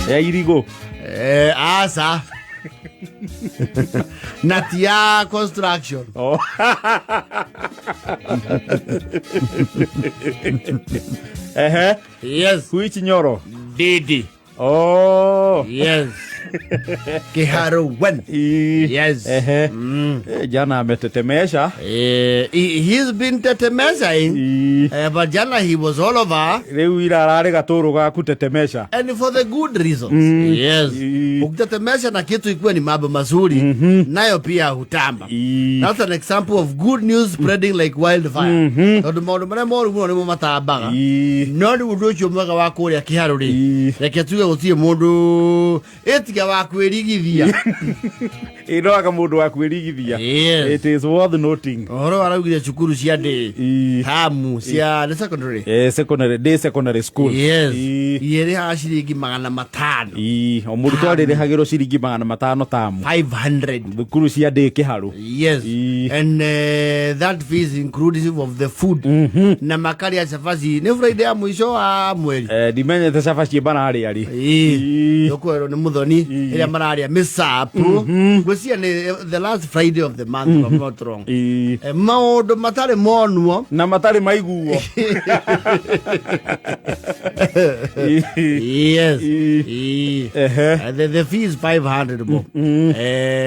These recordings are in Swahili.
Ya irigo. Asa. Natia construction. Oh. Yes. Which Nyoro? Didi. Oh. Yes. Kiharu when? Yes. Jana ametetemesha. He's been tetemeshaing. But Jana he was all over. Leo ila arare gatoro ga kutetemesha. And for the good reasons. Yes. Ukitetemesha na kitu ikuwe ni mambo mazuri. Nayo pia hutamba. That's an example of good news spreading like wildfire. Tondu maundu maria moru muno nimo matabaga. No ni undu ucio mwega wa kuria Kiharu ri. Reke tuge gutie mundu etiga wa kwirigithia. Ino aka mundu wa kwirigithia. It is worth noting. Oro araugire cukuru cia ndi hamu cia the secondary. Secondary school. Yes. Yere ha ciringi 500. Omurutwo arihagirwo ciringi 500 tamu. 500. Thukuru cia ndi Kiharu. Yes. And that fee is inclusive of the food. Na makari ya safaci ni Friday ya mwisho wa mweri. Dimenye safaci bana ari ari. Yokwero ni muthoni ila marari misapu. Gwecia ni the last Friday of the month, if I'm not wrong. Maundu matari monuo na matari maiguo. Yes. The fee is 500 bo.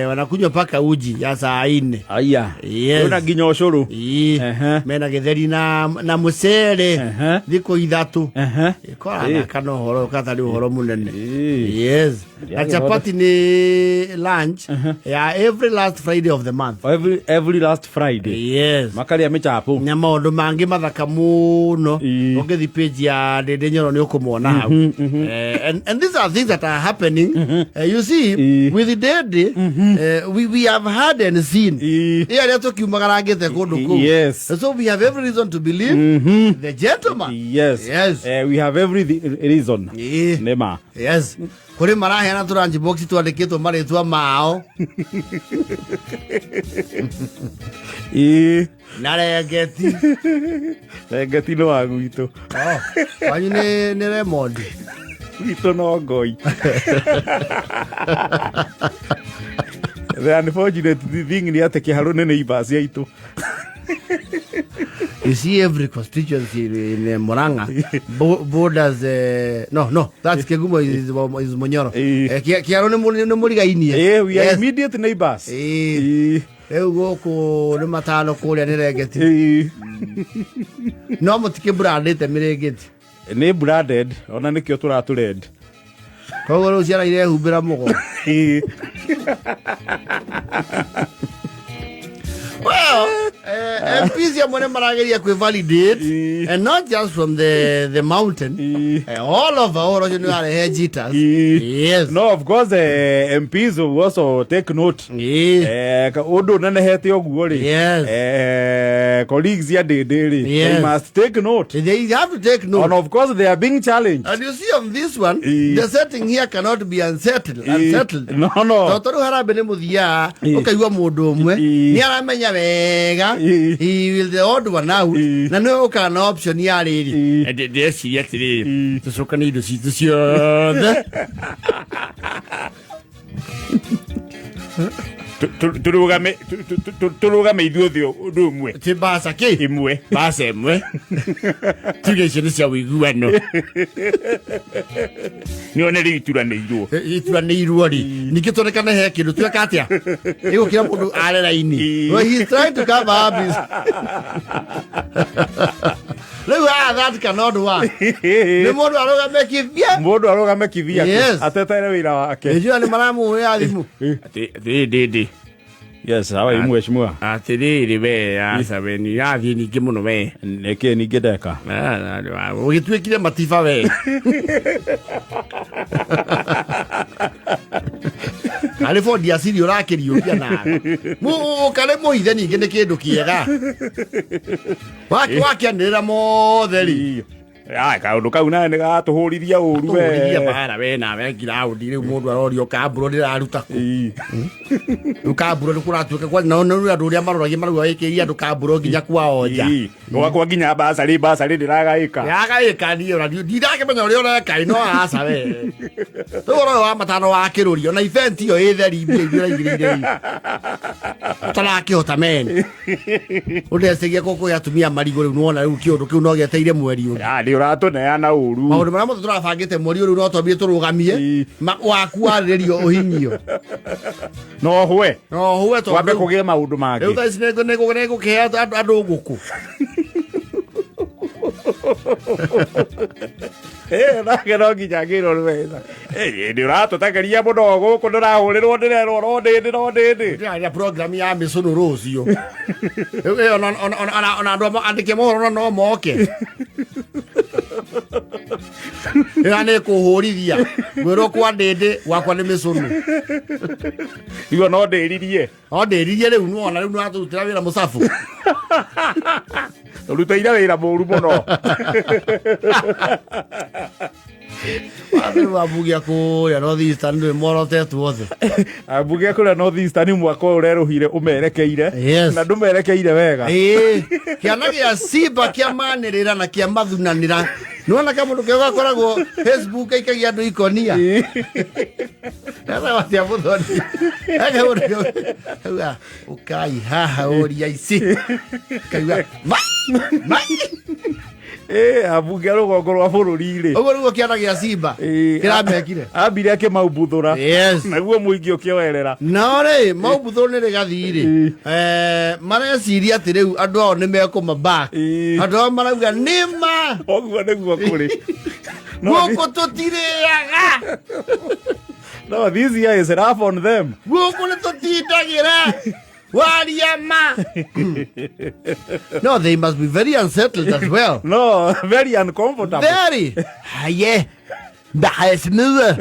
Wanakunywa paka uji ya saa 4. Aya. Yes. Una nginya ucuru. Mena githeri na mucere thiko ithatu. Ikora kana horo katari horo munene. Yes. Na chapati ni lunch ya every last Friday of the month. Every last Friday. Yes. Makari amechapo. Na maundu mangi mathaka muno. Ongethi page ya Ndindi Nyoro ni ukumwona hau. And these are things that are happening. You see, with the Ndindi, we have heard and seen. Yeah, tukiumagarangite kundu ku. Yes. So we have every reason to believe the gentleman. Yes. Yes. We have every reason. Nema. Yes. Kuri marahena turanji box twandikitwo maritwa mao. Naregeti. Regeti no aguito. Wanyu ni Raymond. Ito no ngoi. The unfortunate thing ni ate Kiharu nene ibasi aitu. You see, every constituency in Murang'a borders. No, that's Kegumo is Munyoro. Kiharu ni Murigainie. We are immediate neighbors. Goko ni matano kuria ni Regeti. No mutike brandete miregeti. Ni branded ona nikio turatured. Kogo ruciara ire humbira mugo. Well, MPs ya mwene marageria kwe validate, and not just from the mountain, all over all you know are jitters. Yes. No, of course, MPs will also take note. Odo nane hete oguo ri. Yes. Colleagues ya Ndindi, they must take note. They have to take note. And of course, they are being challenged. And you see on this one, the setting here cannot be unsettled. No. Totoru harabe ne muthia, ukaiwa mundu umwe, ni aramenya wega, he will the odd one out, na no kana option ya riri. Ndesi yetiri, tusoka indo citu ciothe. Turugame ithuothe undu umwe. Ti basa ki Imwe. basa imwe. Tuge citu cia wiguano. Nione ri ituranĩirwo. Ituranĩirwo ri. Ningĩ tonekana he kindu tweka atia. Igukira mundu are raini. Well, he's trying to cover up his. That cannot work. Ni mundu arugame kivia. Mundu arugame kivia. Yes. Atetere wira wake. Nijua ni maramu ya thimu. Ati Yes, hawa imu heshimua. Atiriri we asabe ni yathi ningi muno we. Neke ningi deka. Ugitwikire matifa we. Alifo diasiri urakirio pia na. Mu kale muhithe ningi ni kindu kiega. Waki anira motheri. kaundu kau nawe nä gatåhårithia å ru bara we nawe ngiraundi rä u må ndå arorio kambå ndä raruta kå rä u kambå nä kå ratuä ka andå å rä a maroragia marauga ä kä ria andå kambå nginya kwaonja gwakwa nginya mbacarä ndä ragaä ka yagaä ka ndirakä menya å rä a å reka no aca we rä u å wa matano wa kä rå rio na event ĩyo ä theri raingä rä tarakä hota mene å ndecegia gå kå gä atumia marigå rä u nona rä u kä å ndå kä u no gä eteire mweri å nä å ratå neana å ru maå ndå marä a mothe tå rabangä te mweri å rä u no twambie tå rå gamie waku warä rio å hinyio no hwe wambe kå gä maå ndå mangä rä u thaici nä gå kä hea andå gå kå nake no nginya ngä rwo wega nä å ratå tageria må no gå kå ndå rahå rä rwo ndä rerwo no ndä ndä program ya mä cå nå rå cio ona andå andä ke mohoro no moke ä nä kå hå rithia gwä rwo kwa ndä ndä gwakwa nä mä cå nå igo no ndä ririe rä u nona rä u nä ratå rutä ra wä ra må cabå rutaire wä ra må ru må no wambugia kå rä a northeastern ndå morotetwo othe ambugia kå rä a northeastern mwaka å rerå hire å merekeire na ndå merekeire wega kä ana gä a simba kä amanä rä ra na kä amathunanä ra nä wona ka må ndå kä gakoragwo facebook aikagia andå ikonia atia må thoni auga å kai haha å ria ici kauga ambunge a rå gongo rwa bå rå ri-rä å guo nä guo kä ana gä a simba kä ramekire ambire akä maumbuthå ra naguo må ingä å kä oerera no rä maumbuthå nä rä gathirä mareciria atä rä u andå ao nä mekå mabak andå ao marauga nä ma oguo nä guo kå rä guoko tå tirä aga no this year is rough on them guoko nä tå tindagä ra waria ma no they must be very unsettled as well no very uncomfortable very haye bahasmuwa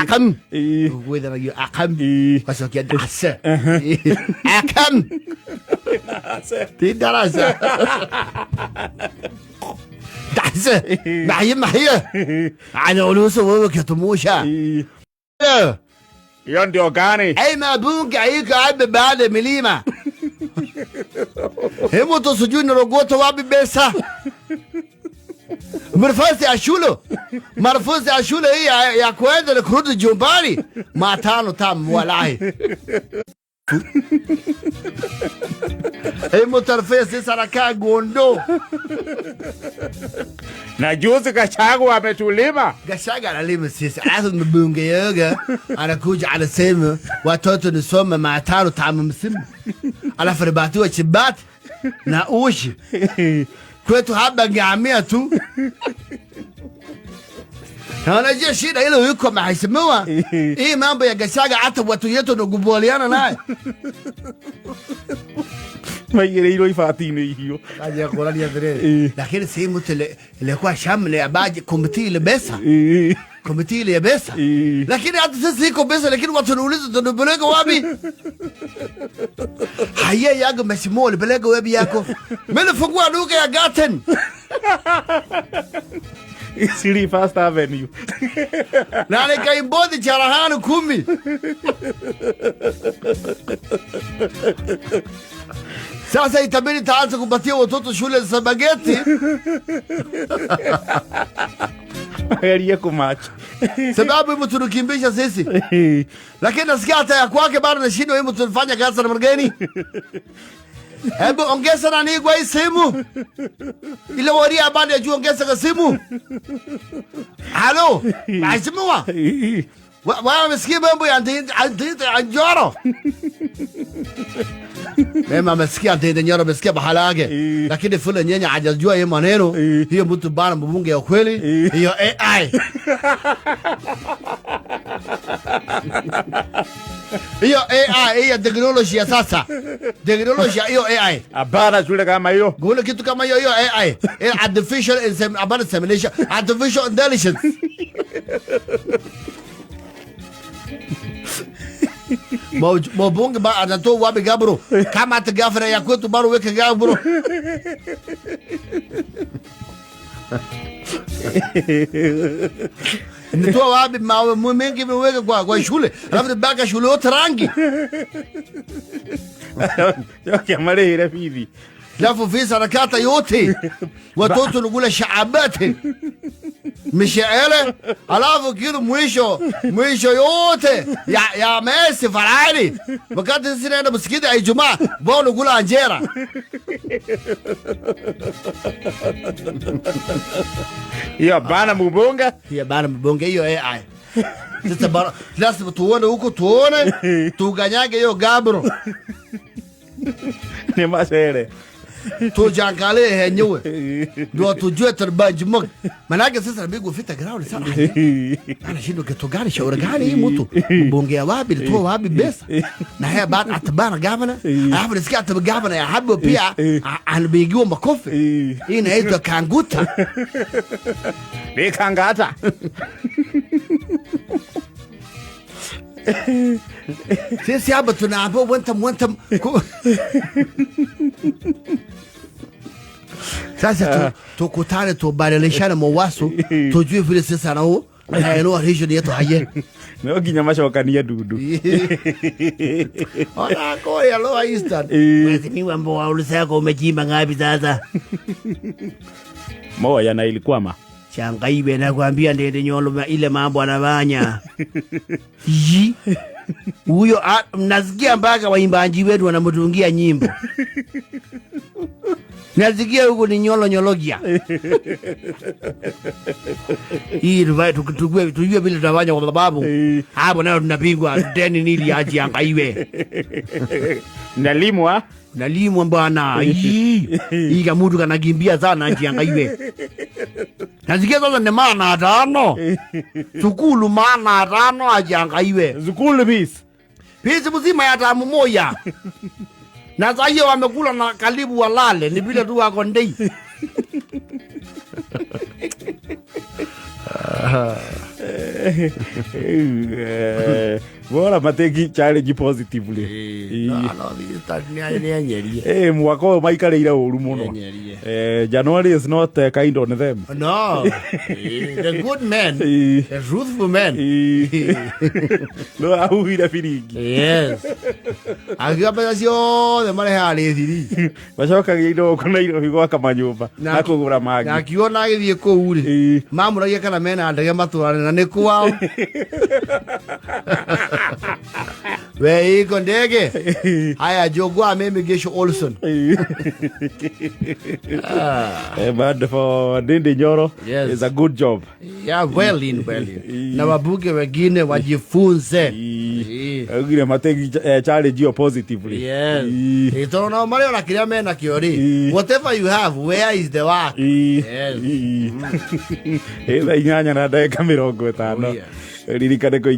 akam gwethanagio akam gacokia ndaca akam ti ndaraca ndaca mahia ana uluso wewe kitumusha hiyo ndio gani ai mabunge aiko abe baada milima hemo to sujui norogoto wapi besa marfuzi ya shule hii ya kuenda na kurudi jumbani matano tamu walahi hemo tarfesi saraka gondo na juzi Gachagua ametulima. Gachagua analima sisi. Alafu mbunge yoga anakuja anasema watoto nisome matano tamu msimu. Alafu ribatiwa chibati na ushi. Kwetu haba ngamia tu. Na unajua shida ile yuko maheshimiwa. Hii mambo ya Gachagua hata watu yetu nukubaliana naye. Maigĩrĩirwo ibati-inĩ ihiũ aje kũrania thĩrĩ lakini sehemu ilikuwa shamle ya baji komiti ile pesa komiti ile pesa lakini hata sisi iko pesa lakini watu wanauliza tunapeleka wapi haya yangu mheshimiwa ulipeleka wapi yako mimi nifungua duka ya Garden Siri First Avenue na nikaimbodi charahani 10 sasa itabidi taanza kupatia watoto shule za spaghetti Mageria kumacha sababu hivi tunakimbisha sisi lakini nasikia hata ya kwake bado nashindo hivi tunafanya kazi na mgeni hebu ongeza nani kwa hii simu ile waria bado juu ongeza kwa simu halo mheshimiwa wewe umesikia mambo ya Njoro mimi amesikia Njoro amesikia bahala yake lakini fule nyenya hajajua yeye maneno hiyo mtu bana mbunge ya kweli hiyo AI hiyo AI hiyo teknolojia ya sasa teknolojia hiyo AI abana shule kama hiyo gole kitu kama hiyo AI artificial insemination artificial intelligence Mbunge ba anatoa wapi Gabriel? Kama ati gavana ya kwetu bado weke Gabriel. Nitoa wapi mawe mengi mweke kwa shule. Alafu baka shule yote rangi. Yoki amarehire bibi. Alafu visa nakata yote. Watoto nukula shaabati. Mishaele. Alafu kilu mwisho yote ya Messi Farani. Wakati sisi naenda msikiti ya Ijumaa, wao nukula anjera. Hiyo bana mbunge. Hiyo bana mbunge hiyo AI. Sasa bara lazima tuone huko tuganyage hiyo Gabriel. Ni masere. Tujangalie henyewe. Ndio tujue tarbaji mmoja. Manake sasa nabigo fita ground sana. Anashindwa kitu gani shauri gani hii mtu? Mbunge wapi tu wapi besa? Na haya baada atabana gavana. Alafu nisikia atabana gavana ya hapo pia anabigiwa makofi. Hii inaitwa kanguta. Ni kangata. Sisi hapa tunaambiwa wantam. Sasa tukutane tubadilishane mawazo tujue vile sasa nao na region yetu haye. No kinyamasha wakania dudu. Ona kwa ya Lower Eastern. Wewe ni wambo wa ulisako umejimba ngapi sasa? Moya na ilikwama. Changaibe na kuambia ndende nyolo ile mambo anafanya. Yi. Huyo mnasikia mpaka waimbaji wetu wanamtungia nyimbo. Nasikia huko ni nyologia. Hii ndio tujue vile tutafanya kwa sababu hapo nayo tunapigwa deni nili aje angaiwe. Nalimwa bwana. Hii kama mtu kanakimbia sana aje angaiwe. Nasikia sasa ni maana 5. Sukulu maana 5 aje angaiwe. Sukulu Pisi mzima ya tamu moja. Na sasa hiyo wamekula na karibu walale ni vile tu wako ndei. Bora mateki challenge positively. Mwako maikareire uru muno. January is not kind on them. No. The good man. The truthful man. No ahuira firingi. Yes. Agaba sio the mare hali thiri. Bacoka gido kuna iro higo kamanyumba. Nakugura magi. Nakiona agithie ko uri. Mamuragia kana mena ndege maturane na ni kwao. We iko ndege. Haya jogwa mimi Gesho Olson. But for Ndindi Nyoro, it's a good job. Yeah, well in. Na wabuge wengine wajifunze. Agire mateki challenge you positively. Yes. Ito na mali ona kiria mena kiori. Whatever you have, where is the work? Yes. Ila inyanya na dakika 50. Ririkane ko